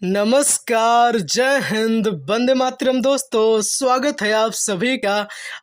नमस्कार, जय हिंद, वंदे मातरम। दोस्तों, स्वागत है आप सभी का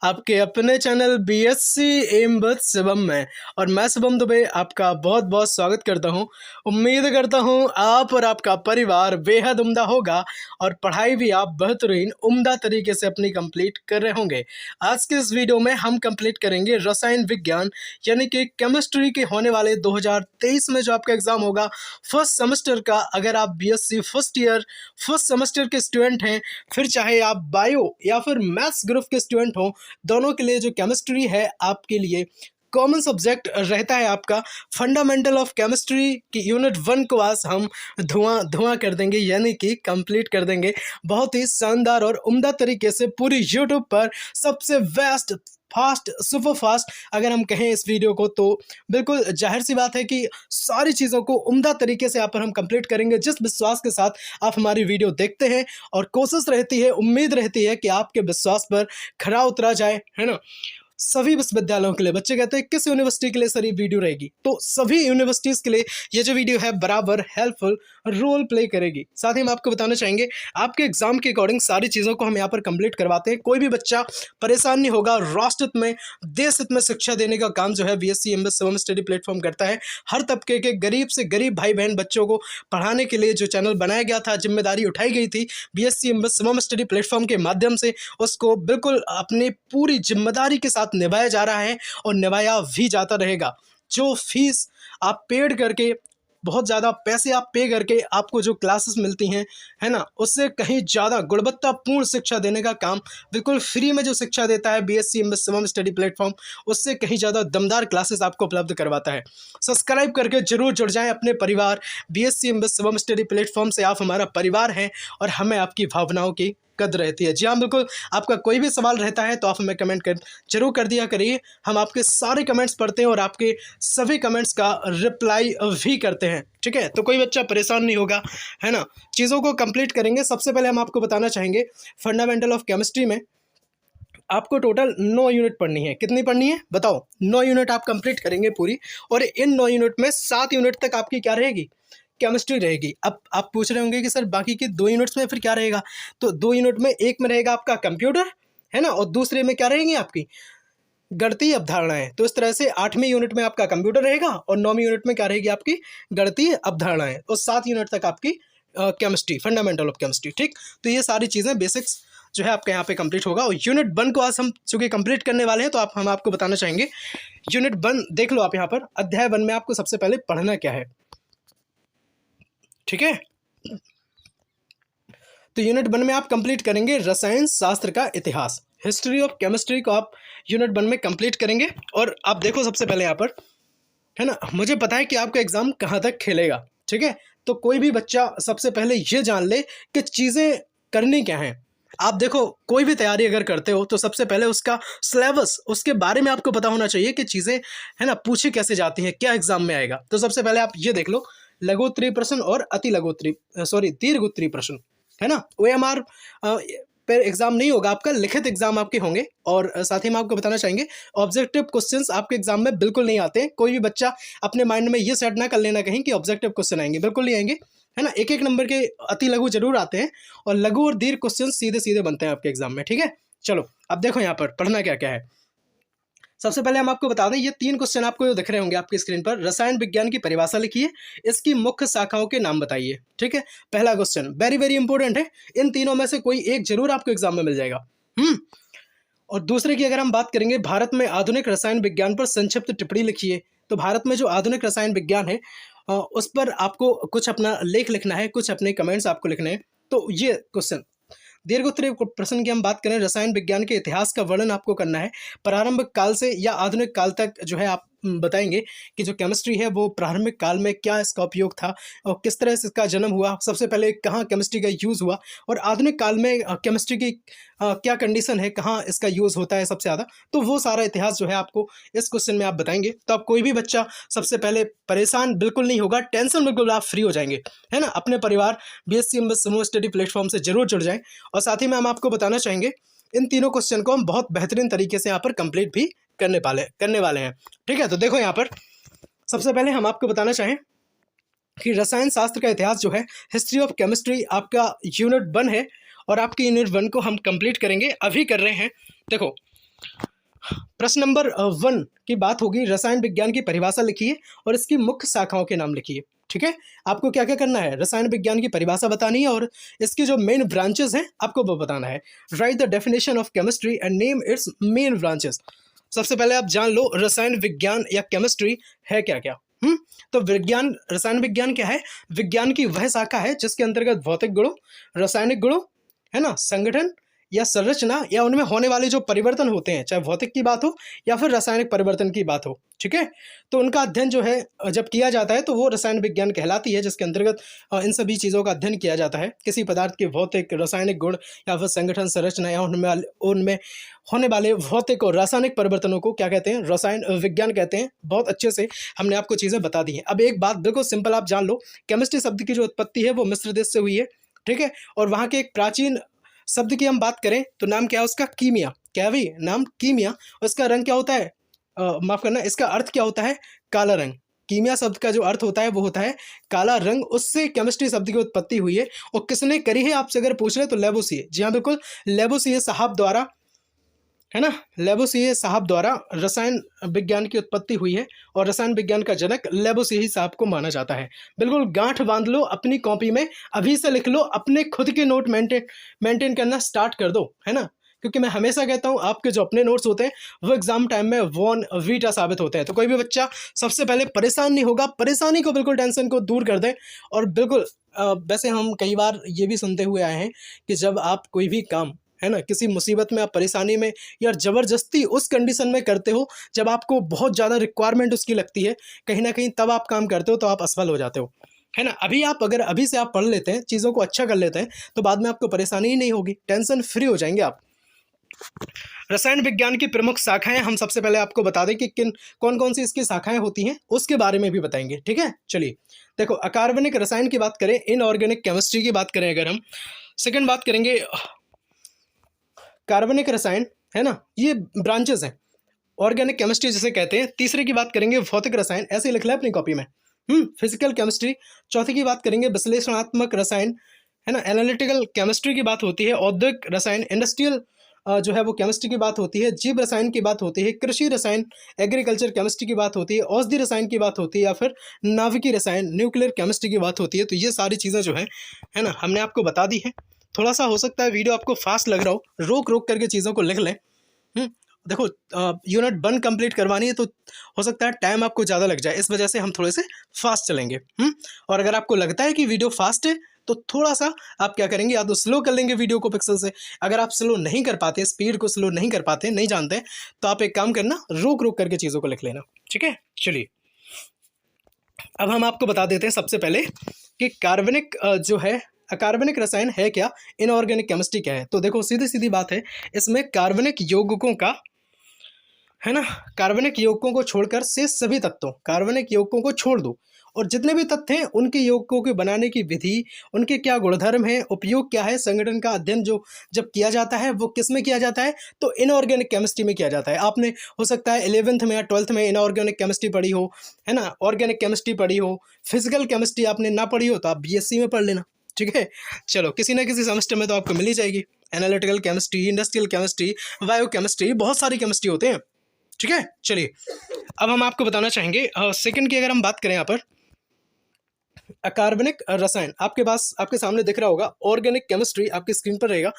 आपके अपने channel BSc M with Shivam में। और मैं शिवम दुबे आपका बहुत बहुत स्वागत करता हूं। उम्मीद करता हूं आप और आपका परिवार बेहद उम्दा होगा और पढ़ाई भी आप बेहतरीन उम्दा तरीके से अपनी कंप्लीट कर रहे होंगे। आज के इस वीडियो में हम कंप्लीट करेंगे रसायन विज्ञान यानी कि केमिस्ट्री के होने वाले 2023 में जो आपका एग्जाम होगा फर्स्ट सेमेस्टर का। अगर आप BSc first year first semester के स्टूडेंट हैं, फिर चाहे आप बायो या फिर मैथ्स ग्रुप के स्टूडेंट हों, दोनों के लिए जो केमिस्ट्री है आपके लिए कॉमन सब्जेक्ट रहता है। आपका फंडामेंटल ऑफ केमिस्ट्री की यूनिट 1 को आज हम धुआं कर देंगे यानी कि कंप्लीट कर देंगे बहुत ही शानदार और उम्दा तरीके से पूरी यूट्यूब पर सबसे बेस्ट फास्ट सुपर फास्ट अगर हम कहें इस वीडियो को, तो बिल्कुल जाहिर सी बात है कि सारी चीज़ों को उम्दा तरीके से यहाँ पर हम कंप्लीट करेंगे जिस विश्वास के साथ आप हमारी वीडियो देखते हैं। और कोशिश रहती है, उम्मीद रहती है कि आपके विश्वास पर खरा उतरा जाए, है ना। सभी विश्वविद्यालयों के लिए बच्चे कहते हैं किस यूनिवर्सिटी के लिए सर ये वीडियो रहेगी, तो सभी यूनिवर्सिटीज़ के लिए ये जो वीडियो है बराबर हेल्पफुल रोल प्ले करेगी। साथ ही हम आपको बताना चाहेंगे आपके एग्जाम के अकॉर्डिंग सारी चीज़ों को हम यहाँ पर कंप्लीट करवाते हैं। कोई भी बच्चा परेशान नहीं होगा। राष्ट्र हित में, देश हित में शिक्षा देने का काम जो है BSc M with Shivam study platform करता है। हर तबके के गरीब से गरीब भाई बहन बच्चों को पढ़ाने के लिए जो चैनल बनाया गया था, जिम्मेदारी उठाई गई थी BSc M with Shivam study platform के माध्यम से, उसको बिल्कुल अपनी पूरी जिम्मेदारी के साथ निभाया जा रहा है और निभाया भी जाता रहेगा। जो फीस आप पेड करके, बहुत ज़्यादा पैसे आप पे करके आपको जो क्लासेस मिलती हैं, है ना, उससे कहीं ज़्यादा गुणवत्तापूर्ण शिक्षा देने का काम बिल्कुल फ्री में जो शिक्षा देता है BSc M with Shivam study platform, उससे कहीं ज़्यादा दमदार क्लासेस आपको उपलब्ध करवाता है। सब्सक्राइब करके जरूर जुड़ जाएं अपने परिवार BSc M with Shivam study platform से। आप हमारा परिवार हैं और हमें आपकी भावनाओं की कद रहती है। जी हाँ, बिल्कुल। आपका कोई भी सवाल रहता है तो आप हमें कमेंट जरूर कर दिया करिए। हम आपके सारे कमेंट्स पढ़ते हैं और आपके सभी कमेंट्स का रिप्लाई भी करते हैं, ठीक है। तो कोई बच्चा परेशान नहीं होगा, है ना। चीज़ों को कंप्लीट करेंगे। सबसे पहले हम आपको बताना चाहेंगे फंडामेंटल ऑफ केमिस्ट्री में आपको टोटल 9 यूनिट पढ़नी है। कितनी पढ़नी है बताओ? 9 यूनिट आप कंप्लीट करेंगे पूरी। और इन 9 यूनिट में 7 यूनिट तक आपकी क्या रहेगी? केमिस्ट्री रहेगी। अब आप पूछ रहे होंगे कि सर बाकी के 2 यूनिट्स में फिर क्या रहेगा? तो 2 यूनिट में एक में रहेगा आपका कंप्यूटर, है ना, और दूसरे में क्या रहेंगी आपकी गणितीय अवधारणाएं। तो इस तरह से 8वीं यूनिट में आपका कंप्यूटर रहेगा और 9वीं यूनिट में क्या रहेगी आपकी गणितीय अवधारणाएं, और 7 यूनिट तक आपकी केमिस्ट्री, फंडामेंटल ऑफ केमिस्ट्री, ठीक। तो ये सारी चीज़ें बेसिक्स जो है आपके यहाँ पे कंप्लीट होगा। और यूनिट 1 को आज हम चूँकि कंप्लीट करने वाले हैं तो हम आपको बताना चाहेंगे यूनिट 1 देख लो आप यहाँ पर। अध्याय 1 में आपको सबसे पहले पढ़ना क्या है, ठीक है। तो यूनिट 1 में आप कंप्लीट करेंगे रसायन शास्त्र का इतिहास, हिस्ट्री ऑफ केमिस्ट्री को आप यूनिट 1 में कंप्लीट करेंगे। और आप देखो सबसे पहले यहाँ पर, है ना, मुझे पता है कि आपका एग्जाम कहाँ तक खेलेगा, ठीक है। तो कोई भी बच्चा सबसे पहले ये जान ले कि चीज़ें करनी क्या हैं। आप देखो, कोई भी तैयारी अगर करते हो तो सबसे पहले उसका सिलेबस, उसके बारे में आपको पता होना चाहिए कि चीज़ें, है ना, पूछी कैसे जाती हैं, क्या एग्जाम में आएगा। तो सबसे पहले आप ये देख लो, लघु उत्तरीय प्रश्न और अति लघु उत्तरीय दीर्घ उत्तरीय प्रश्न, है ना। ओएमआर पर एग्जाम नहीं होगा आपका, लिखित एग्जाम आपके होंगे। और साथ ही हम आपको बताना चाहेंगे ऑब्जेक्टिव क्वेश्चंस आपके एग्जाम में बिल्कुल नहीं आते हैं। कोई भी बच्चा अपने माइंड में ये सेट ना कर लेना कहीं कि ऑब्जेक्टिव क्वेश्चन आएंगे, बिल्कुल नहीं आएंगे, है ना। 1-1 नंबर के अति लघु जरूर आते हैं और लघु और दीर्घ क्वेश्चन सीधे सीधे बनते हैं आपके एग्जाम में, ठीक है। चलो अब देखो यहाँ पर पढ़ना क्या क्या है। सबसे पहले हम आपको बता दें, ये 3 क्वेश्चन आपको जो दिख रहे होंगे आपकी स्क्रीन पर। रसायन विज्ञान की परिभाषा लिखिए, इसकी मुख्य शाखाओं के नाम बताइए, ठीक है। पहला क्वेश्चन वेरी वेरी इंपॉर्टेंट है। इन तीनों में से कोई एक जरूर आपको एग्जाम में मिल जाएगा। और दूसरे की अगर हम बात करेंगे, भारत में आधुनिक रसायन विज्ञान पर संक्षिप्त टिप्पणी लिखिए। तो भारत में जो आधुनिक रसायन विज्ञान है उस पर आपको कुछ अपना लेख लिखना है, कुछ अपने कमेंट्स आपको लिखने हैं। तो ये क्वेश्चन दीर्घ उत्तरीय प्रश्न की हम बात करें, रसायन विज्ञान के इतिहास का वर्णन आपको करना है। प्रारंभिक काल से या आधुनिक काल तक जो है आप बताएंगे कि जो केमिस्ट्री है वो प्रारंभिक काल में क्या इसका उपयोग था और किस तरह से इसका जन्म हुआ, सबसे पहले कहाँ केमिस्ट्री का यूज़ हुआ, और आधुनिक काल में केमिस्ट्री की क्या कंडीशन है, कहाँ इसका यूज़ होता है सबसे ज़्यादा। तो वो सारा इतिहास जो है आपको इस क्वेश्चन में आप बताएंगे। तो आप कोई भी बच्चा सबसे पहले परेशान बिल्कुल नहीं होगा, टेंशन बिल्कुल आप फ्री हो जाएंगे, है ना। अपने परिवार BSc M with Shivam study platform से जरूर जुड़ जाएं। और साथ ही में हम आपको बताना चाहेंगे इन तीनों क्वेश्चन को हम बहुत बेहतरीन तरीके से यहाँ पर कंप्लीट भी करने वाले हैं, ठीक है। तो देखो यहाँ पर सबसे पहले हम आपको बताना चाहें कि रसायन शास्त्र का इतिहास जो है, हिस्ट्री ऑफ केमिस्ट्री आपका यूनिट 1 है और आपकी यूनिट 1 को हम कंप्लीट करेंगे, अभी कर रहे हैं। देखो, प्रश्न नंबर 1 की बात होगी, रसायन विज्ञान की परिभाषा लिखिए और इसकी मुख्य शाखाओं के नाम लिखिए। ठीक है, आपको क्या क्या करना है, रसायन विज्ञान की परिभाषा बतानी है और इसकी जो मेन ब्रांचेस हैं आपको वो बताना है। Right the definition of chemistry and name it's main branches. सबसे पहले आप जान लो रसायन विज्ञान या केमिस्ट्री है क्या क्या। तो विज्ञान, रसायन विज्ञान क्या है, विज्ञान की वह शाखा है जिसके अंतर्गत भौतिक गुणों, रासायनिक गुणों, है ना, संगठन या संरचना या उनमें होने वाले जो परिवर्तन होते हैं, चाहे भौतिक की बात हो या फिर रासायनिक परिवर्तन की बात हो, ठीक है, तो उनका अध्ययन जो है जब किया जाता है तो वो रसायन विज्ञान कहलाती है, जिसके अंतर्गत इन सभी चीज़ों का अध्ययन किया जाता है। किसी पदार्थ के भौतिक, रासायनिक गुण या फिर संगठन, संरचना या उनमें होने वाले भौतिक और रासायनिक परिवर्तनों को क्या कहते हैं, रसायन विज्ञान कहते हैं। बहुत अच्छे से हमने आपको चीज़ें बता दी हैं। अब एक बात बिल्कुल सिंपल आप जान लो, केमिस्ट्री शब्द की जो उत्पत्ति है वो मिस्र देश से हुई है, ठीक है, और वहाँ के एक प्राचीन शब्द की हम बात करें तो नाम क्या है उसका, कीमिया। क्या है भाई, नाम कीमिया। उसका रंग क्या होता है, माफ करना, इसका अर्थ क्या होता है, काला रंग। कीमिया शब्द का जो अर्थ होता है वो होता है काला रंग, उससे केमिस्ट्री शब्द की उत्पत्ति हुई है। और किसने करी है आपसे अगर पूछ रहे तो लेबोसिए, जी हाँ बिल्कुल, लेबोसिए साहब द्वारा, है ना, लेबोसिए साहब द्वारा रसायन विज्ञान की उत्पत्ति हुई है और रसायन विज्ञान का जनक लेबोसिए साहब को माना जाता है। बिल्कुल गांठ बांध लो अपनी कॉपी में, अभी से लिख लो, अपने खुद के नोट मेंटेन करना स्टार्ट कर दो, है ना, क्योंकि मैं हमेशा कहता हूँ आपके जो अपने नोट्स होते हैं वो एग्जाम टाइम में वॉन वीटा साबित होते हैं। तो कोई भी बच्चा सबसे पहले परेशान नहीं होगा, परेशानी को बिल्कुल, टेंशन को दूर कर दें। और बिल्कुल वैसे हम कई बार ये भी सुनते हुए आए हैं कि जब आप कोई भी काम, है ना, किसी मुसीबत में, आप परेशानी में या ज़बरदस्ती उस कंडीशन में करते हो जब आपको बहुत ज़्यादा रिक्वायरमेंट उसकी लगती है, कहीं ना कहीं तब आप काम करते हो तो आप असफल हो जाते हो, है ना। अभी आप अगर अभी से आप पढ़ लेते हैं, चीज़ों को अच्छा कर लेते हैं, तो बाद में आपको परेशानी ही नहीं होगी, टेंशन फ्री हो जाएंगे आप। रसायन विज्ञान की प्रमुख शाखाएं हम सबसे पहले आपको बता दें कि कौन कौन सी इसकी शाखाएं होती हैं, उसके बारे में भी बताएंगे, ठीक है। चलिए देखो, अकार्बनिक रसायन की बात करें, इनऑर्गेनिक केमिस्ट्री की बात करें अगर हम, सेकंड बात करेंगे कार्बनिक रसायन, है ना, ये ब्रांचेस हैं, ऑर्गेनिक केमिस्ट्री जिसे कहते हैं। तीसरे की बात करेंगे भौतिक रसायन, ऐसे लिख ले अपनी कॉपी में, फिजिकल केमिस्ट्री। चौथे की बात करेंगे विश्लेषणात्मक रसायन, है ना, एनालिटिकल केमिस्ट्री की बात होती है। औद्योगिक रसायन, इंडस्ट्रियल जो है वो केमिस्ट्री की बात होती है। जीव रसायन की बात होती है। कृषि रसायन, एग्रीकल्चर केमिस्ट्री की बात होती है। औषधि रसायन की बात होती है, या फिर नाभिकीय रसायन, न्यूक्लियर केमिस्ट्री की बात होती है। तो ये सारी चीज़ें जो है ना, हमने आपको बता दी है। थोड़ा सा हो सकता है वीडियो आपको फास्ट लग रहा हो, रोक रोक करके चीज़ों को लिख लें। देखो, यूनिट 1 कंप्लीट करवानी है तो हो सकता है टाइम आपको ज़्यादा लग जाए, इस वजह से हम थोड़े से फास्ट चलेंगे। और अगर आपको लगता है कि वीडियो फास्ट है तो थोड़ा सा आप क्या करेंगे, या तो स्लो कर लेंगे वीडियो को पिक्सल से। अगर आप स्लो नहीं कर पाते, स्पीड को स्लो नहीं कर पाते, नहीं जानते, तो आप एक काम करना, रोक रोक करके चीज़ों को लिख लेना, ठीक है। चलिए अब हम आपको बता देते हैं सबसे पहले कि कार्बनिक जो है, अकार्बनिक रसायन है क्या, इनऑर्गेनिक केमिस्ट्री क्या है। तो देखो, सीधी सीधी बात है, इसमें कार्बनिक यौगिकों का, है ना, कार्बनिक यौगिकों को छोड़कर से सभी तत्वों, कार्बनिक यौगिकों को छोड़ दो और जितने भी तत्व हैं उनके यौगिकों के बनाने की विधि, उनके क्या गुणधर्म है, उपयोग क्या है, संगठन का अध्ययन जो जब किया जाता है वो किस में किया जाता है, तो इनऑर्गेनिक केमिस्ट्री में किया जाता है। आपने हो सकता है 11th में या 12th में इनऑर्गेनिक केमिस्ट्री पढ़ी हो, है ना, ऑर्गेनिक केमिस्ट्री पढ़ी हो, फिजिकल केमिस्ट्री आपने ना पढ़ी हो तो आप बीएससी में पढ़ लेना, ठीक है। चलो, किसी ना किसी सेमेस्टर में तो आपको मिल ही जाएगी। Analytical chemistry, industrial chemistry, bio chemistry, बहुत सारी केमिस्ट्री होते हैं, ठीक है। चलिए अब हम आपको बताना चाहेंगे सेकंड की अगर हम बात करें, यहाँ पर अकार्बनिक रसायन आपके पास, आपके सामने दिख रहा होगा, ऑर्गेनिक केमिस्ट्री आपकी स्क्रीन पर रहेगा।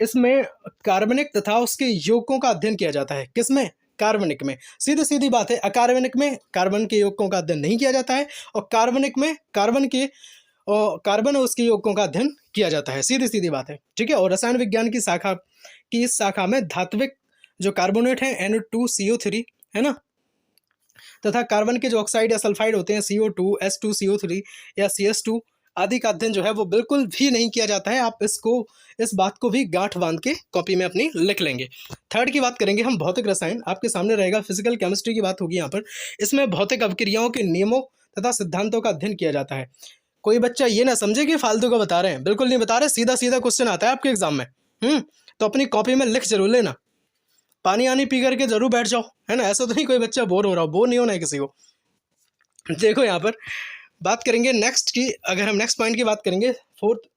इसमें कार्बनिक तथा उसके यौगिकों का अध्ययन किया जाता है। किसमें, कार्बनिक में। सीधी सीधी बात है, अकार्बनिक में कार्बन के यौगिकों का अध्ययन नहीं किया जाता है और कार्बनिक में कार्बन और उसके यौगिकों का अध्ययन किया जाता है। सीधी सीधी बात है, ठीक है। और रसायन विज्ञान की शाखा की इस शाखा में धात्विक जो कार्बोनेट है NO2CO3, है ना, तथा कार्बन के जो ऑक्साइड या सल्फाइड होते हैं CO2, H2CO3 या CS2 आदि का अध्ययन जो है वो बिल्कुल भी नहीं किया जाता है। आप इस बात को भी गांठ बांध के कॉपी में अपनी लिख लेंगे। थर्ड की बात करेंगे हम, भौतिक रसायन आपके सामने रहेगा। फिजिकल केमिस्ट्री की बात होगी यहाँ पर। इसमें भौतिक अभिक्रियाओं के नियमों तथा सिद्धांतों का अध्ययन किया जाता है। कोई बच्चा ये ना समझे कि फालतू का बता रहे हैं, बिल्कुल नहीं बता रहे, सीधा सीधा क्वेश्चन आता है आपके एग्जाम में। तो अपनी कॉपी में लिख जरूर लेना, पानी आनी पी करके जरूर बैठ जाओ, है ना। ऐसा तो नहीं कोई बच्चा बोर हो रहा हो, बोर नहीं होना है किसी को। देखो यहाँ पर बात करेंगे नेक्स्ट की, अगर हम नेक्स्ट पॉइंट की बात करेंगे, फोर्थ,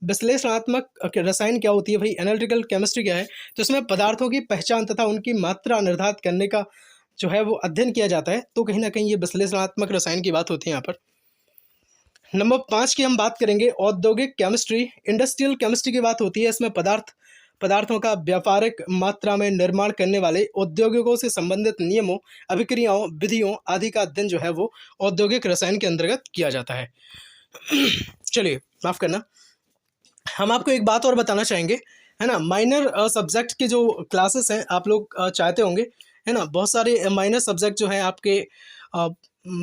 विश्लेषणात्मक रसायन क्या होती है भाई, एनालिटिकल केमिस्ट्री क्या है, तो इसमें पदार्थों की पहचान तथा उनकी मात्रा निर्धारित करने का जो है वो अध्ययन किया जाता है। तो कहीं ना कहीं ये विश्लेषणात्मक रसायन की बात होती है यहाँ पर। नंबर 5 की हम बात करेंगे, औद्योगिक केमिस्ट्री, इंडस्ट्रियल केमिस्ट्री की बात होती है। इसमें पदार्थों का व्यापारिक मात्रा में निर्माण करने वाले औद्योगिकों से संबंधित नियमों, अभिक्रियाओं, विधियों आदि का अध्ययन जो है वो औद्योगिक रसायन के अंतर्गत किया जाता है। चलिए, माफ करना, हम आपको एक बात और बताना चाहेंगे, है ना, माइनर सब्जेक्ट के जो क्लासेस हैं आप लोग चाहते होंगे, है ना, बहुत सारे माइनर सब्जेक्ट जो हैं आपके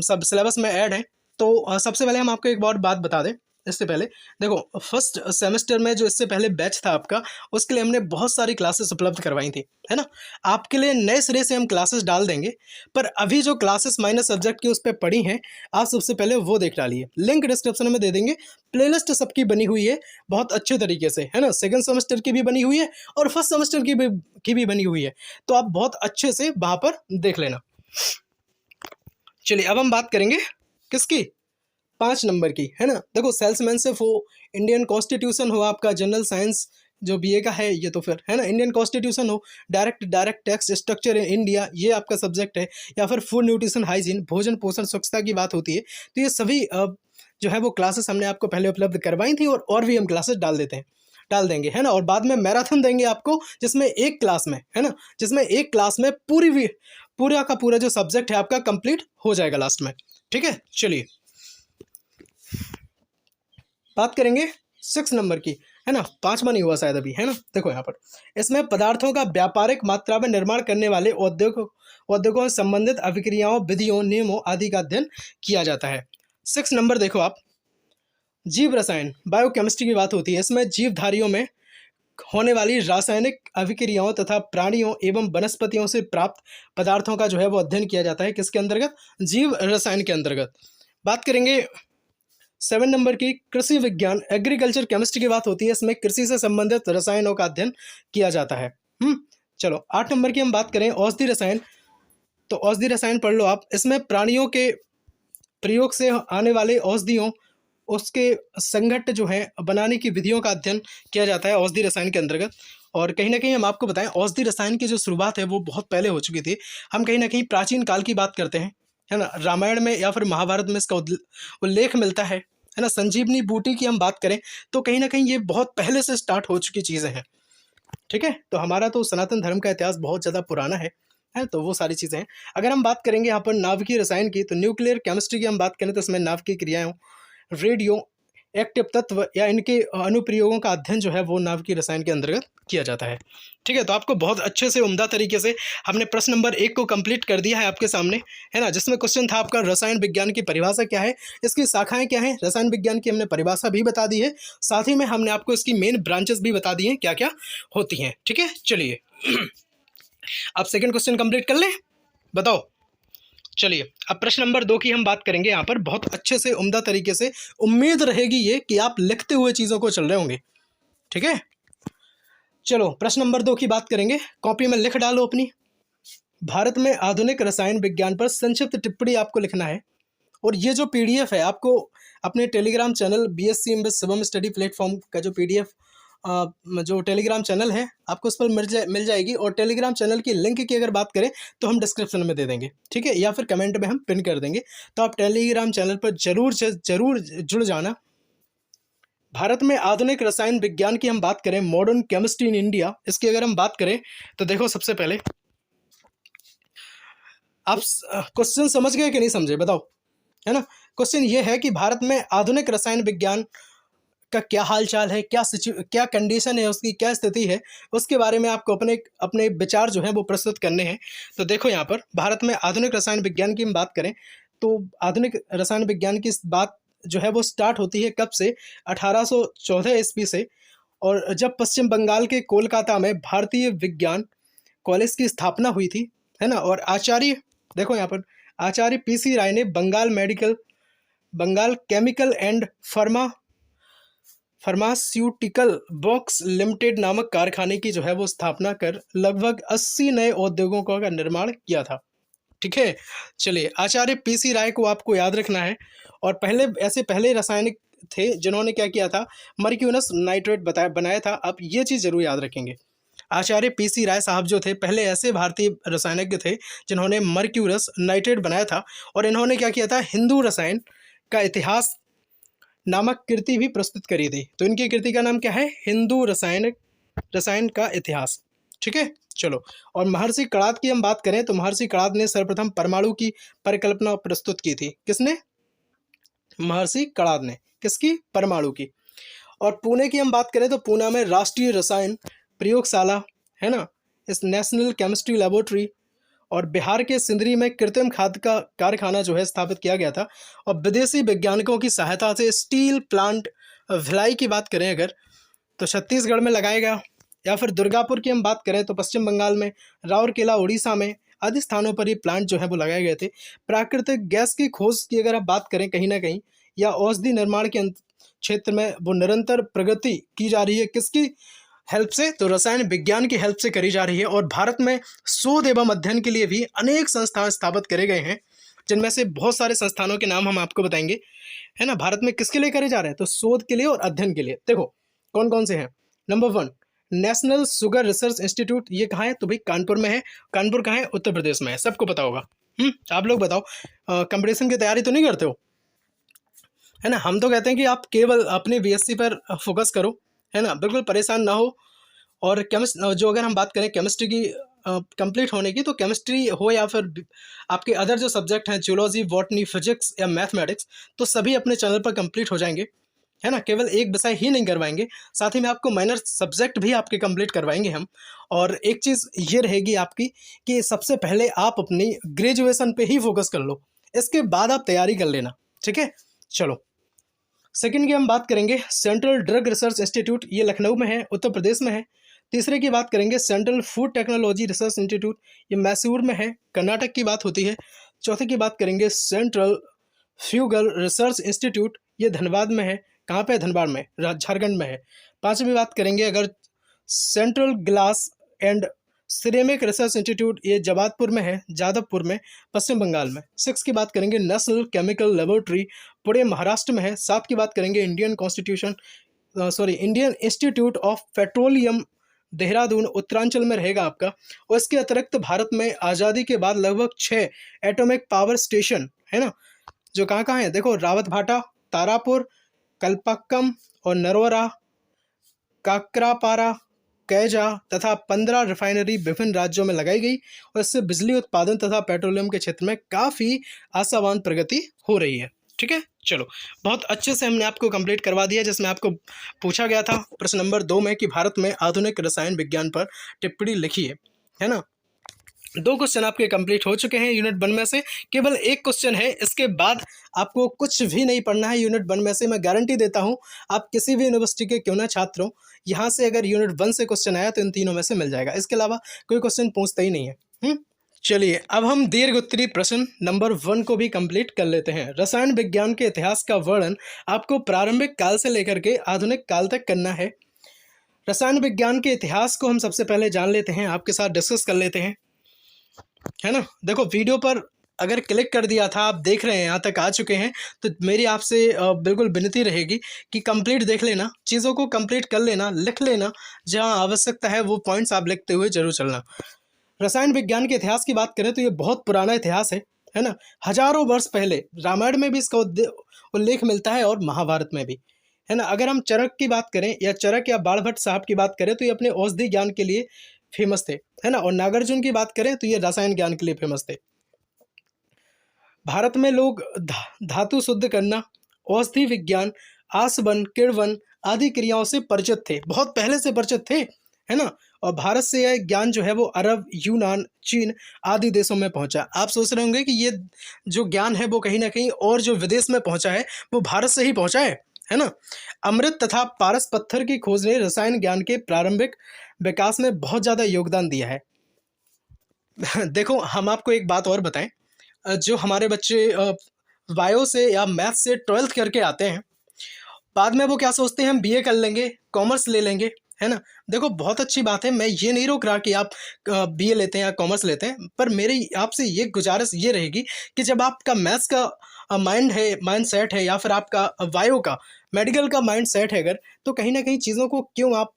सब सिलेबस में ऐड हैं। तो सबसे पहले हम आपको एक और बात बता दें इससे पहले, देखो फर्स्ट सेमेस्टर में जो इससे पहले बैच था आपका, उसके लिए हमने बहुत सारी क्लासेस उपलब्ध करवाई थी, है ना। आपके लिए नए सिरे से हम क्लासेस डाल देंगे, पर अभी जो क्लासेस माइनर सब्जेक्ट की उस पर पड़ी हैं, आप सबसे पहले वो देख डालिए, लिंक डिस्क्रिप्शन में दे देंगे। प्लेलिस्ट सबकी बनी हुई है बहुत अच्छे तरीके से, है ना, सेकंड सेमेस्टर की भी बनी हुई है और फर्स्ट सेमेस्टर की भी बनी हुई है, तो आप बहुत अच्छे से वहाँ पर देख लेना। चलिए, अब हम बात करेंगे किसकी, 5 नंबर की, है ना। देखो, सेल्समैनशिप हो, इंडियन कॉन्स्टिट्यूशन हो, आपका जनरल साइंस जो बीए का है ये, तो फिर है ना, इंडियन कॉन्स्टिट्यूशन हो, direct tax structure in India, ये आपका सब्जेक्ट है, या फिर फूड न्यूट्रिशन हाइजीन, भोजन पोषण स्वच्छता की बात होती है, तो ये सभी जो है वो क्लासेस हमने आपको पहले उपलब्ध करवाई थी, और भी हम क्लासेस डाल देंगे, है ना। और बाद में मैराथन देंगे आपको, जिसमें एक क्लास में, है ना, जिसमें एक क्लास में पूरा का पूरा जो सब्जेक्ट है आपका कंप्लीट हो जाएगा लास्ट में, ठीक है। चलिए, बात करेंगे 6 नंबर की, है ना, 5वां नहीं हुआ शायद अभी, है ना। देखो यहाँ पर, इसमें पदार्थों का व्यापारिक मात्रा में निर्माण करने वाले उद्योगों से संबंधित अभिक्रियाओं, विधियों, नियमों आदि का अध्ययन किया जाता है। 6 नंबर देखो आप, जीव रसायन, बायोकेमिस्ट्री की बात होती है। इसमें जीवधारियों में होने वाली रासायनिक अभिक्रियाओं तथा प्राणियों एवं वनस्पतियों से प्राप्त पदार्थों का जो है वो अध्ययन किया जाता है, किसके अंतर्गत, जीव रसायन के अंतर्गत। बात करेंगे 7 नंबर की, कृषि विज्ञान, एग्रीकल्चर केमिस्ट्री की बात होती है। इसमें कृषि से संबंधित रसायनों का अध्ययन किया जाता है। चलो, 8 नंबर की हम बात करें, औषधि रसायन, तो औषधि रसायन पढ़ लो आप। इसमें प्राणियों के प्रयोग से आने वाले औषधियों, उसके संघट्ट जो है बनाने की विधियों का अध्ययन किया जाता है औषधि रसायन के अंतर्गत। और कहीं ना कहीं हम आपको बताएं, औषधि रसायन की जो शुरुआत है वो बहुत पहले हो चुकी थी। हम कहीं ना कहीं प्राचीन काल की बात करते हैं, है ना, रामायण में या फिर महाभारत में इसका उल्लेख मिलता है ना। संजीवनी बूटी की हम बात करें तो कहीं ना कहीं ये बहुत पहले से स्टार्ट हो चुकी चीज़ें हैं, ठीक है। तो हमारा तो सनातन धर्म का इतिहास बहुत ज़्यादा पुराना है, तो वो सारी चीज़ें हैं। अगर हम बात करेंगे यहाँ पर नाभिकीय रसायन की, तो न्यूक्लियर केमिस्ट्री की हम बात करें तो इसमें नाभिकीय क्रियाएं, रेडियो एक्टिव तत्व या इनके अनुप्रयोगों का अध्ययन जो है वो नाभिकीय रसायन के अंतर्गत किया जाता है, ठीक है। तो आपको बहुत अच्छे से उम्दा तरीके से हमने प्रश्न नंबर 1 को कंप्लीट कर दिया है आपके सामने, है ना, जिसमें क्वेश्चन था आपका रसायन विज्ञान की परिभाषा क्या है, इसकी शाखाएं क्या हैं, रसायन विज्ञान की हमने परिभाषा भी बता दी है, साथ ही में हमने आपको इसकी मेन ब्रांचेस भी बता दी हैं क्या क्या होती हैं, ठीक है। चलिए, आप सेकेंड क्वेश्चन कंप्लीट कर लें, बताओ। चलिए, अब प्रश्न नंबर 2 की हम बात करेंगे यहाँ पर बहुत अच्छे से उम्दा तरीके से। उम्मीद रहेगी ये कि आप लिखते हुए चीज़ों को चल रहे होंगे, ठीक है। चलो, प्रश्न नंबर 2 की बात करेंगे, कॉपी में लिख डालो अपनी। भारत में आधुनिक रसायन विज्ञान पर संक्षिप्त टिप्पणी आपको लिखना है, और ये जो पीडीएफ है आपको अपने Telegram channel BSc M Shivam study platform का जो पीडीएफ जो टेलीग्राम चैनल है आपको उस पर मिल जाएगी। और टेलीग्राम चैनल की लिंक की अगर बात करें तो हम डिस्क्रिप्शन में दे देंगे, ठीक है, या फिर कमेंट में हम पिन कर देंगे, तो आप टेलीग्राम चैनल पर जरूर जुड़ जाना। भारत में आधुनिक रसायन विज्ञान की हम बात करें, मॉडर्न केमिस्ट्री इन इंडिया, इसकी अगर हम बात करें तो देखो, सबसे पहले आप क्वेश्चन समझ गए कि नहीं समझे, बताओ, है ना। क्वेश्चन ये है कि भारत में आधुनिक रसायन विज्ञान का क्या हालचाल है, क्या कंडीशन है, उसकी क्या स्थिति है, उसके बारे में आपको अपने विचार जो है वो प्रस्तुत करने हैं। तो देखो, यहाँ पर भारत में आधुनिक रसायन विज्ञान की हम बात करें तो आधुनिक रसायन विज्ञान की बात जो है वो स्टार्ट होती है कब से, 1814 ईस्वी से। और जब पश्चिम बंगाल के कोलकाता में भारतीय विज्ञान कॉलेज की स्थापना हुई थी, है ना। और आचार्य, देखो यहाँ पर, आचार्य पीसी राय ने Bengal chemical and pharmaceutical works limited नामक कारखाने की जो है वो स्थापना कर लगभग 80 नए उद्योगों का निर्माण किया था, ठीक है। चलिए, आचार्य पीसी राय को आपको याद रखना है। और पहले रासायनिक थे जिन्होंने क्या किया था, मर्क्यूरस नाइट्रेट बनाया था। आप ये चीज़ जरूर याद रखेंगे। आचार्य पीसी राय साहब जो थे, पहले ऐसे भारतीय रसायनज्ञ थे जिन्होंने मर्क्यूरस नाइट्रेट बनाया था। और इन्होंने क्या किया था, हिंदू रसायन का इतिहास नामक कृति भी प्रस्तुत करी थी। तो इनकी कृति का नाम क्या है, हिंदू रसायन का इतिहास। ठीक है। चलो, और महर्षि कणाद की हम बात करें तो महर्षि कणाद ने सर्वप्रथम परमाणु की परिकल्पना प्रस्तुत की थी। किसने? महर्षि कणाद ने। किसकी? परमाणु की। और पुणे की हम बात करें तो पुणे में राष्ट्रीय रसायन प्रयोगशाला है ना, इस नेशनल केमिस्ट्री लेबोरेटरी। और बिहार के सिंदरी में कृत्रिम खाद का कारखाना जो है स्थापित किया गया था। और विदेशी वैज्ञानिकों की सहायता से स्टील प्लांट भिलाई की बात करें अगर, तो छत्तीसगढ़ में लगाया गया। या फिर दुर्गापुर की हम बात करें तो पश्चिम बंगाल में, राउरकेला उड़ीसा में, आदि स्थानों पर ये प्लांट जो है वो लगाए गए थे। प्राकृतिक गैस की खोज की अगर आप बात करें कहीं ना कहीं, या औषधि निर्माण के क्षेत्र में वो निरंतर प्रगति की जा रही है। किसकी हेल्प से? तो रसायन विज्ञान की हेल्प से करी जा रही है। और भारत में शोध एवं अध्ययन के लिए भी अनेक संस्थान स्थापित करे गए हैं, जिनमें से बहुत सारे संस्थानों के नाम हम आपको बताएंगे, है ना। भारत में किसके लिए करे जा रहे हैं? तो शोध के लिए और अध्ययन के लिए। देखो कौन कौन से हैं। Number 1, national sugar research institute. ये कहाँ है? तो भाई कानपुर में है। कानपुर कहाँ है? उत्तर प्रदेश में है। सबको पता होगा। आप लोग बताओ, कंपटीशन की तैयारी तो नहीं करते हो, है ना। हम तो कहते हैं कि आप केवल अपने बीएससी पर फोकस करो, है ना, बिल्कुल परेशान ना हो। और जो अगर हम बात करें केमिस्ट्री की कंप्लीट होने की, तो केमिस्ट्री हो या फिर आपके अदर जो सब्जेक्ट हैं, जियोलॉजी, बॉटनी, फिजिक्स या मैथमेटिक्स, तो सभी अपने चैनल पर कंप्लीट हो जाएंगे, है ना। केवल एक विषय ही नहीं करवाएंगे, साथ ही में आपको माइनर सब्जेक्ट भी आपके कंप्लीट करवाएंगे हम। और एक चीज़ ये रहेगी आपकी कि सबसे पहले आप अपनी ग्रेजुएशन पे ही फोकस कर लो, इसके बाद आप तैयारी कर लेना। ठीक है। चलो, सेकंड की हम बात करेंगे सेंट्रल ड्रग रिसर्च इंस्टीट्यूट। ये लखनऊ में है, उत्तर प्रदेश में है। तीसरे की बात करेंगे central food technology research institute. ये मैसूर में है, कर्नाटक की बात होती है। चौथे की बात करेंगे सेंट्रल फ्यूगल रिसर्च इंस्टीट्यूट। ये धनबाद में है। कहाँ पे? धनबाद में, झारखंड में है। पांचवी बात करेंगे अगर central glass and ceramic research institute. ये जबालपुर में है, जादवपुर में, पश्चिम बंगाल में। 6 की बात करेंगे national chemical laboratory, Pune Maharashtra में है। 7 की बात करेंगे Indian institute of petroleum, Dehradun, Uttaranchal में रहेगा आपका। और इसके अतिरिक्त भारत में आज़ादी के बाद लगभग 6 एटॉमिक पावर स्टेशन, है ना, जो कहाँ कहाँ है देखो, रावतभाटा, तारापुर, कल्पक्कम और नरोरा, काकरापारा, कैजा तथा 15 रिफाइनरी विभिन्न राज्यों में लगाई गई। और इससे बिजली उत्पादन तथा पेट्रोलियम के क्षेत्र में काफ़ी आशावान प्रगति हो रही है। ठीक है। चलो, बहुत अच्छे से हमने आपको कंप्लीट करवा दिया, जिसमें आपको पूछा गया था प्रश्न नंबर 2 में कि भारत में आधुनिक रसायन विज्ञान पर टिप्पणी लिखिए, है ना। 2 क्वेश्चन आपके कंप्लीट हो चुके हैं यूनिट 1 में से। केवल एक क्वेश्चन है, इसके बाद आपको कुछ भी नहीं पढ़ना है यूनिट 1 में से। मैं गारंटी देता हूं, आप किसी भी यूनिवर्सिटी के क्यों ना छात्र हो, यहाँ से अगर यूनिट 1 से क्वेश्चन आया तो इन तीनों में से मिल जाएगा। इसके अलावा कोई क्वेश्चन पूछता ही नहीं है। चलिए, अब हम दीर्घ उत्तरीय प्रश्न नंबर 1 को भी कंप्लीट कर लेते हैं। रसायन विज्ञान के इतिहास का वर्णन आपको प्रारंभिक काल से लेकर के आधुनिक काल तक करना है। रसायन विज्ञान के इतिहास को हम सबसे पहले जान लेते हैं, आपके साथ डिस्कस कर लेते हैं, है ना। देखो, वीडियो पर अगर क्लिक कर दिया था, आप देख रहे हैं, यहाँ तक आ चुके हैं, तो मेरी आपसे बिल्कुल विनती रहेगी कि कंप्लीट देख लेना, चीज़ों को कंप्लीट कर लेना, लिख लेना, जहाँ आवश्यकता है वो पॉइंट्स आप लिखते हुए जरूर चलना। रसायन विज्ञान के इतिहास की बात करें तो ये बहुत पुराना इतिहास है ना। हजारों वर्ष पहले रामायण में भी इसका उल्लेख मिलता है और महाभारत में भी, है ना। अगर हम चरक की बात करें, या चरक या बाणभट्ट साहब की बात करें, तो ये अपने औषधि ज्ञान के लिए फेमस थे, है ना। और नागार्जुन की बात करें तो ये रसायन ज्ञान के लिए फेमस थे। भारत में लोग धातु शुद्ध करना, औषधि विज्ञान, आसवन, किण्वन आदि क्रियाओं से परिचित थे, बहुत पहले से परिचित थे, है ना। और भारत से यह ज्ञान जो है वो अरब, यूनान, चीन आदि देशों में पहुंचा। आप सोच रहे होंगे कि ये जो ज्ञान है वो कहीं ना कहीं और जो विदेश में पहुंचा है वो भारत से ही पहुंचा है ना। अमृत तथा पारस पत्थर की खोज ने रसायन ज्ञान के प्रारंभिक विकास में बहुत ज़्यादा योगदान दिया है। देखो, हम आपको एक बात और बताएं, जो हमारे बच्चे बायो से या मैथ से 12th करके आते हैं, बाद में वो क्या सोचते हैं, हम बीए कर लेंगे, कॉमर्स ले लेंगे, है ना? देखो बहुत अच्छी बात है, मैं ये नहीं रोक रहा कि आप बीए लेते हैं या कॉमर्स लेते हैं, पर मेरी आपसे ये गुज़ारिश ये रहेगी कि जब आपका मैथ्स का माइंड सेट है या फिर आपका बायो का, मेडिकल का माइंड सेट है अगर, तो कहीं न कहीं चीज़ों को क्यों आप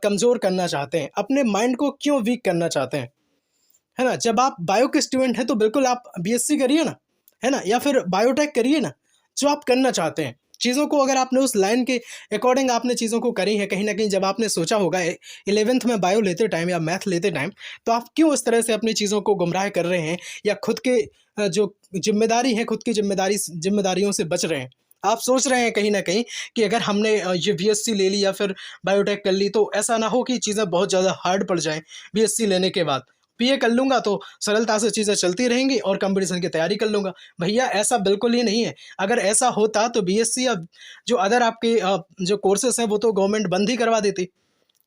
कमज़ोर करना चाहते हैं? अपने माइंड को क्यों वीक करना चाहते हैं? है ना? जब आप बायो के स्टूडेंट हैं तो बिल्कुल आप बीएससी करिए ना, है ना? या फिर बायोटेक करिए ना, जो आप करना चाहते हैं। चीज़ों को अगर आपने उस लाइन के अकॉर्डिंग आपने चीज़ों को करी हैं, कहीं न कहीं जब आपने सोचा होगा 11th में बायो लेते टाइम या मैथ लेते टाइम, तो आप क्यों इस तरह से अपनी चीज़ों को गुमराह कर रहे हैं या खुद के जो ज़िम्मेदारी है, खुद की ज़िम्मेदारियों से बच रहे हैं। आप सोच रहे हैं कहीं न कहीं कि अगर हमने ये बीएससी ले ली या फिर बायोटेक कर ली तो ऐसा ना हो कि चीज़ें बहुत ज़्यादा हार्ड पड़ जाएँ बीएससी लेने के बाद। बीए कर लूँगा तो सरलता से चीज़ें चलती रहेंगी और कॉम्पिटिशन की तैयारी कर लूँगा। भैया ऐसा बिल्कुल ही नहीं है। अगर ऐसा होता तो बीएससी या जो अदर आपके जो कोर्सेज़ हैं वो तो गवर्नमेंट बंद ही करवा देती,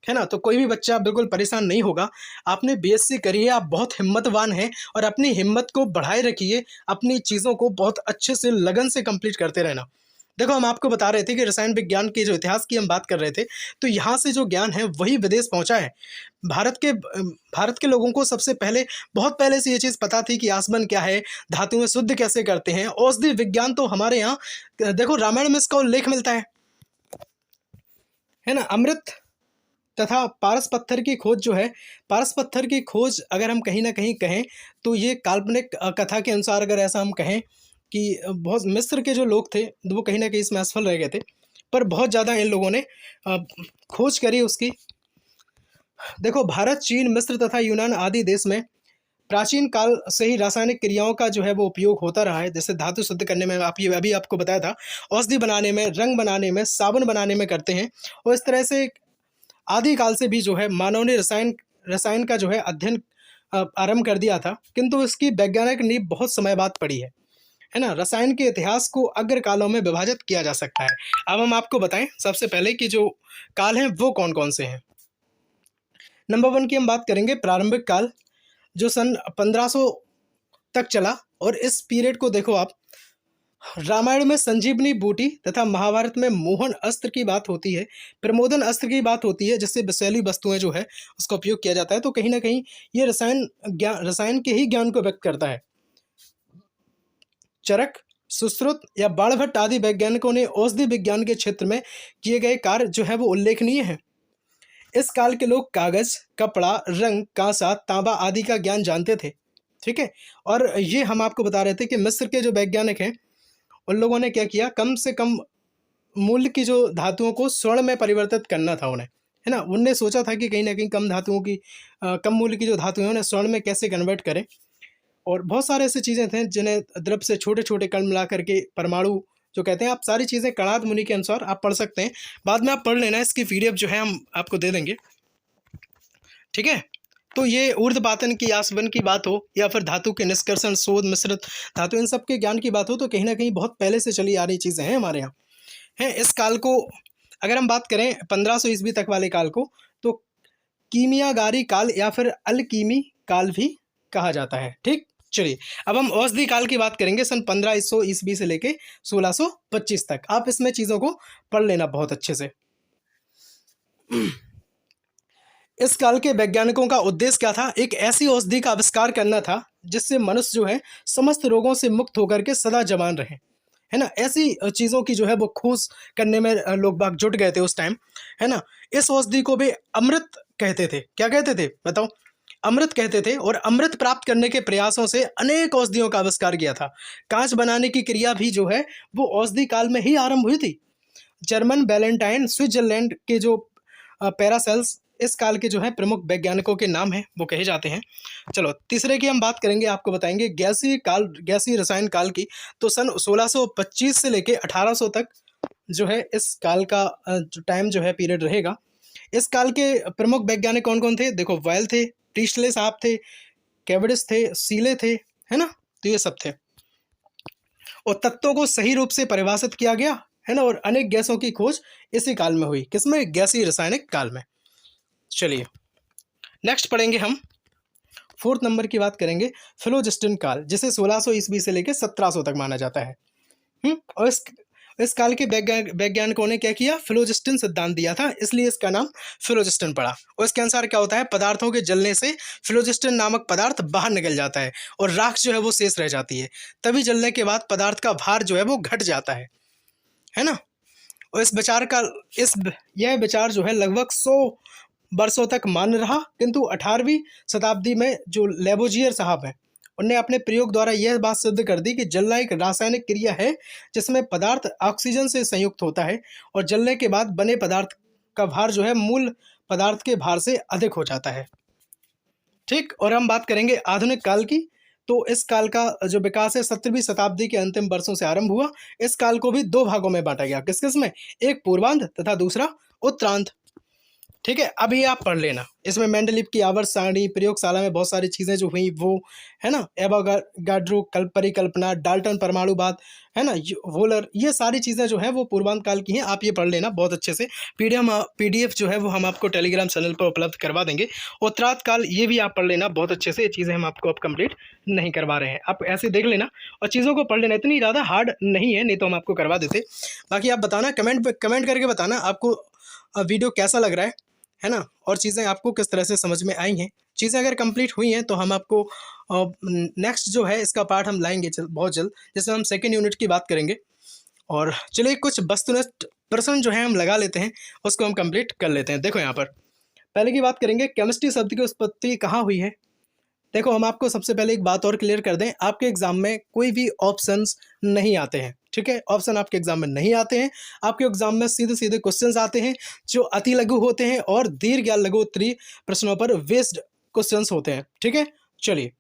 है ना? तो कोई भी बच्चा बिल्कुल परेशान नहीं होगा। आपने बीएससी करी है, आप बहुत हिम्मतवान हैं और अपनी हिम्मत को बढ़ाए रखिए, अपनी चीज़ों को बहुत अच्छे से लगन से कंप्लीट करते रहना। देखो हम आपको बता रहे थे कि रसायन विज्ञान के जो इतिहास की हम बात कर रहे थे, तो यहाँ से जो ज्ञान है वही विदेश पहुँचा है। भारत के लोगों को सबसे पहले बहुत पहले से ये चीज़ पता थी कि आसमन क्या है, धातुएँ शुद्ध कैसे करते हैं, औषधि विज्ञान तो हमारे यहाँ देखो रामायण में इसका उल्लेख मिलता है ना? अमृत तथा पारस पत्थर की खोज जो है, पारस पत्थर की खोज अगर हम कहीं न कहीं कहें, तो ये काल्पनिक कथा के अनुसार अगर ऐसा हम कहें कि बहुत मिस्र के जो लोग थे, वो कहीं न कहीं इसमें असफल रह गए थे। पर बहुत ज़्यादा इन लोगों ने अ, खोज करी उसकी। देखो भारत, चीन, मिस्र तथा यूनान आदि देश में प्राचीन काल से ही रासायनिक क्रियाओं का जो है वो उपयोग होता रहा है। जैसे धातु शुद्ध करने में आप ये अभी आपको बताया था, औषधि बनाने में, रंग बनाने में, साबुन बनाने में करते हैं और इस तरह से आदिकाल से भी जो है मानव ने रसायन रसायन का जो है अध्ययन आरंभ कर दिया था, किंतु इसकी वैज्ञानिक नींव बहुत समय बाद पड़ी है ना? रसायन के इतिहास को अग्र कालों में विभाजित किया जा सकता है। अब हम आपको बताएं सबसे पहले कि जो काल हैं वो कौन-कौन से हैं। नंबर 1 की हम बात करेंगे प्रारंभिक काल, जो सन 1500 तक चला और इस पीरियड को देखो आप, रामायण में संजीवनी बूटी तथा महाभारत में मोहन अस्त्र की बात होती है, प्रमोदन अस्त्र की बात होती है, जिससे विषैली वस्तुएं जो है उसका उपयोग किया जाता है। तो कहीं ना कहीं ये रसायन के ही ज्ञान को व्यक्त करता है। चरक, सुश्रुत या बाणभट्ट आदि वैज्ञानिकों ने औषधि विज्ञान के क्षेत्र में किए गए कार्य जो है वो उल्लेखनीय है। इस काल के लोग कागज, कपड़ा, रंग, कांसा, तांबा आदि का ज्ञान जानते थे। ठीक है। और ये हम आपको बता रहे थे कि मिस्र के जो वैज्ञानिक हैं उन लोगों ने क्या किया, कम से कम मूल्य की जो धातुओं को स्वर्ण में परिवर्तित करना था उन्हें, है ना? उनने सोचा था कि कहीं न कहीं कम धातुओं की कम मूल्य की जो धातुएँ हैं उन्हें स्वर्ण में कैसे कन्वर्ट करें। और बहुत सारे ऐसी चीज़ें थे जिन्हें द्रव्य से छोटे-छोटे कण मिला करके परमाणु जो कहते हैं, आप सारी चीज़ें कणाद मुनि के अनुसार आप पढ़ सकते हैं। बाद में आप पढ़ लेना, इसकी पीडीएफ जो है हम आपको दे देंगे। ठीक है? तो ये ऊर्ध्वपातन की, आसवन की बात हो या फिर धातु के निष्कर्षण, शोध, मिश्रित धातु, इन सब के ज्ञान की बात हो, तो कहीं न कहीं बहुत पहले से चली आ रही चीज़ें हैं हमारे यहाँ। हैं इस काल को अगर हम बात करें 1500 ईस्वी तक वाले काल को, तो कीमियागारी काल या फिर अलकीमी काल भी कहा जाता है। ठीक? चलिए, अब हम औषधि काल की बात करेंगे सन 1500 ईस्वी से लेके 1625 तक। आप इसमें चीज़ों को पढ़ लेना बहुत अच्छे से। इस काल के वैज्ञानिकों का उद्देश्य क्या था? एक ऐसी औषधि का आविष्कार करना था जिससे मनुष्य जो है समस्त रोगों से मुक्त होकर के सदा जवान रहे, है ना? ऐसी चीज़ों की जो है वो खोज करने में लोग बाग जुट गए थे उस टाइम, है ना? इस औषधि को वे अमृत कहते थे। क्या कहते थे बताओ? अमृत कहते थे। और अमृत प्राप्त करने के प्रयासों से अनेक औषधियों का आविष्कार किया था। कांच बनाने की क्रिया भी जो है वो औषधि काल में ही आरंभ हुई थी। जर्मन बैलेंटाइन, स्विट्जरलैंड के जो पैरासेल्स इस काल के जो है प्रमुख वैज्ञानिकों के नाम हैं, वो कहे जाते हैं। चलो तीसरे की हम बात करेंगे, आपको बताएंगे गैसीय रसायन काल की। तो सन 1625 से लेके 1800 तक जो है इस काल का जो टाइम जो है पीरियड रहेगा। इस काल के प्रमुख वैज्ञानिक कौन कौन थे? देखो, वायल थे, प्रीस्टले साहब थे, कैवडिस थे, सीले थे, है ना? तो ये सब थे। और तत्वों को सही रूप से परिभाषित किया गया, है ना? और अनेक गैसों की खोज इसी काल में हुई। किसमें? गैसीय रासायनिक काल में। चलिए नेक्स्ट पढ़ेंगे हम, 4th नंबर की बात करेंगे, फिलोजिस्टिन काल, जिसे 1600 ईस्वी से लेकर 1700 तक माना जाता है। और इस काल के वैज्ञानिकों ने क्या किया, फिलोजिस्टन सिद्धांत दिया था, इसलिए इसका नाम फिलोजिस्टन पड़ा। और इसके अनुसार क्या होता है, पदार्थों के जलने से फिलोजिस्टन नामक पदार्थ बाहर निकल जाता है और राख जो है वो शेष रह जाती है। तभी जलने के बाद पदार्थ का भार जो है वो घट जाता है ना। और यह विचार जो है लगभग 100 वर्षों तक मान्य रहा, किंतु 18वीं शताब्दी में जो लेबोजियर साहब हैं, उन्होंने अपने प्रयोग द्वारा यह बात सिद्ध कर दी कि जलना एक रासायनिक क्रिया है जिसमें पदार्थ ऑक्सीजन से संयुक्त होता है और जलने के बाद बने पदार्थ का भार जो है मूल पदार्थ के भार से अधिक हो जाता है। ठीक, और हम बात करेंगे आधुनिक काल की। तो इस काल का जो विकास है 17वीं शताब्दी के अंतिम वर्षों से आरंभ हुआ। इस काल को भी 2 भागों में बांटा गया, किस किस में, एक पूर्वांध तथा दूसरा उत्तरांध। ठीक है, अब ये आप पढ़ लेना। इसमें मेंडलीव की आवर्त सारणी, प्रयोगशाला में बहुत सारी चीज़ें जो हुई वो, है ना, एवोगाड्रो परिकल्पना, डाल्टन परमाणुवाद, है ना, वोलर, ये सारी चीज़ें जो है वो पूर्वांध काल की हैं। आप ये पढ़ लेना बहुत अच्छे से। पीडीएफ जो है वो हम आपको टेलीग्राम चैनल पर उपलब्ध करवा देंगे। उत्तरार्ध काल ये भी आप पढ़ लेना बहुत अच्छे से। ये चीज़ें हम आपको अब कंप्लीट नहीं करवा रहे हैं, आप ऐसे देख लेना और चीज़ों को पढ़ लेना। इतनी ज़्यादा हार्ड नहीं है, नहीं तो हम आपको करवा देते। बाकी आप बताना, कमेंट करके बताना आपको वीडियो कैसा लग रहा है ना, और चीज़ें आपको किस तरह से समझ में आई हैं। चीज़ें अगर कंप्लीट हुई हैं तो हम आपको नेक्स्ट जो है इसका पार्ट हम लाएंगे बहुत जल्द, जिसमें हम सेकेंड यूनिट की बात करेंगे। और चलिए कुछ वस्तुनिष्ठ प्रश्न जो है हम लगा लेते हैं, उसको हम कंप्लीट कर लेते हैं। देखो यहाँ पर पहले की बात करेंगे, केमिस्ट्री शब्द की उत्पत्ति कहाँ हुई है। देखो हम आपको सबसे पहले एक बात और क्लियर कर दें, आपके एग्जाम में कोई भी ऑप्शंस नहीं आते हैं। ठीक है, ऑप्शन आपके एग्जाम में नहीं आते हैं। आपके एग्जाम में सीधे सीधे क्वेश्चंस आते हैं जो अति लघु होते हैं और दीर्घ या लघु उत्तरीय प्रश्नों पर बेस्ड क्वेश्चंस होते हैं। ठीक है, चलिए,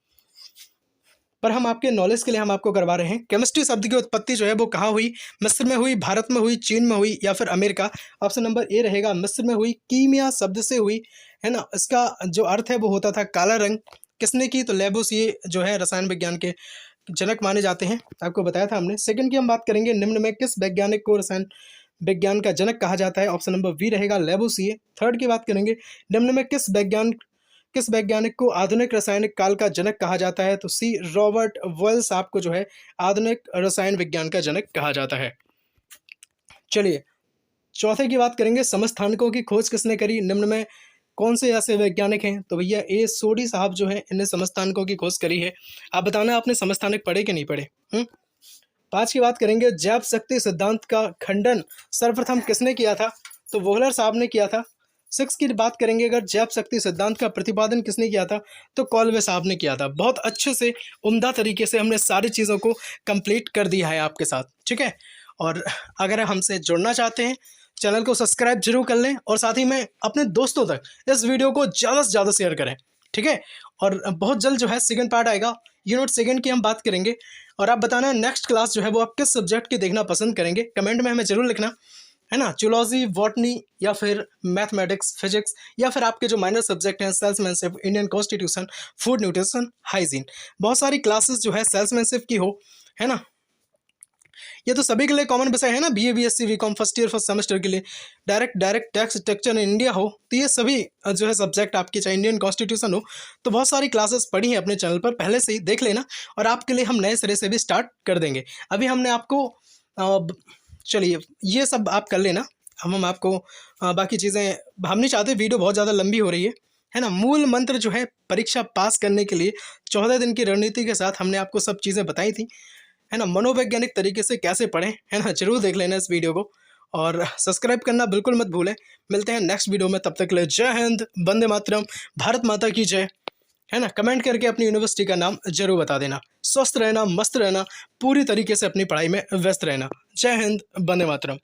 पर हम आपके नॉलेज के लिए हम आपको करवा रहे हैं। केमिस्ट्री शब्द की उत्पत्ति जो है वो कहाँ हुई, मिस्र में हुई, भारत में हुई, चीन में हुई या फिर अमेरिका। ऑप्शन नंबर ए रहेगा, मिस्र में हुई। कीमिया शब्द से हुई, है ना, इसका जो अर्थ है वो होता था काला रंग। किसने की, तो लेबोसिए जो है रसायन विज्ञान के जनक माने जाते हैं, आपको बताया था हमने। सेकंड की हम बात करेंगे, निम्न में किस वैज्ञानिक को रसायन विज्ञान का जनक कहा जाता है। ऑप्शन नंबर बी रहेगा, लेबोसिए। थर्ड की बात करेंगे, निम्न में किस वैज्ञानिक को आधुनिक रासायनिक काल का जनक कहा जाता है। तो सी, रॉबर्ट बोयल्स साहब को जो है आधुनिक रसायन विज्ञान का जनक कहा जाता है। चलिए, चौथे की बात करेंगे, समस्थानिकों की खोज किसने करी, निम्न में कौन से ऐसे वैज्ञानिक हैं। तो भैया ए सोडी साहब जो है इन्हें समस्थानिकों की खोज करी है। आप बताना आपने समस्थानिक पढ़े कि नहीं पढ़े। 5 की बात करेंगे, जैव शक्ति सिद्धांत का खंडन सर्वप्रथम किसने किया था। तो वोहलर साहब ने किया था। 6 की बात करेंगे, अगर जैव शक्ति सिद्धांत का प्रतिपादन किसने किया था, तो कॉल्वे साहब ने किया था। बहुत अच्छे से उम्दा तरीके से हमने सारी चीज़ों को कंप्लीट कर दिया है आपके साथ। ठीक है, और अगर हमसे जुड़ना चाहते हैं, चैनल को सब्सक्राइब जरूर कर लें और साथ ही में अपने दोस्तों तक इस वीडियो को ज़्यादा से ज़्यादा शेयर करें। ठीक है, और बहुत जल्द जो है सेकंड पार्ट आएगा, यूनिट सेकंड की हम बात करेंगे। और आप बताना नेक्स्ट क्लास जो है वो आप किस सब्जेक्ट की देखना पसंद करेंगे, कमेंट में हमें जरूर लिखना, है ना। जूलॉजी, बॉटनी या फिर मैथमेटिक्स, फिजिक्स या फिर आपके जो माइनर सब्जेक्ट हैं, salesmanship, Indian constitution, food nutrition, hygiene, बहुत सारी क्लासेस जो है सेल्समैनशिप की हो, है ना। ये तो सभी के लिए कॉमन विषय है ना, BA, BSc, BCom first year first semester के लिए। Direct tax structure in India हो, तो ये सभी जो है सब्जेक्ट आपके, चाहे इंडियन कॉन्स्टिट्यूशन हो, तो बहुत सारी क्लासेस पढ़ी हैं अपने चैनल पर, पहले से ही देख लेना। और आपके लिए हम नए सिरे से भी स्टार्ट कर देंगे। अभी हमने आपको चलिए ये सब आप कर लेना। हम आपको बाकी चीज़ें हम नहीं चाहते, वीडियो बहुत ज़्यादा लंबी हो रही है ना। मूल मंत्र जो है परीक्षा पास करने के लिए 14 दिन की रणनीति के साथ हमने आपको सब चीज़ें बताई थी, है ना। मनोवैज्ञानिक तरीके से कैसे पढ़ें, है ना, जरूर देख लेना इस वीडियो को और सब्सक्राइब करना बिल्कुल मत भूलें। मिलते हैं नेक्स्ट वीडियो में, तब तक के लिए जय हिंद, वंदे मातरम, भारत माता की जय, है ना। कमेंट करके अपनी यूनिवर्सिटी का नाम जरूर बता देना। स्वस्थ रहना, मस्त रहना, पूरी तरीके से अपनी पढ़ाई में व्यस्त रहना। जय हिंद, वंदे मातरम।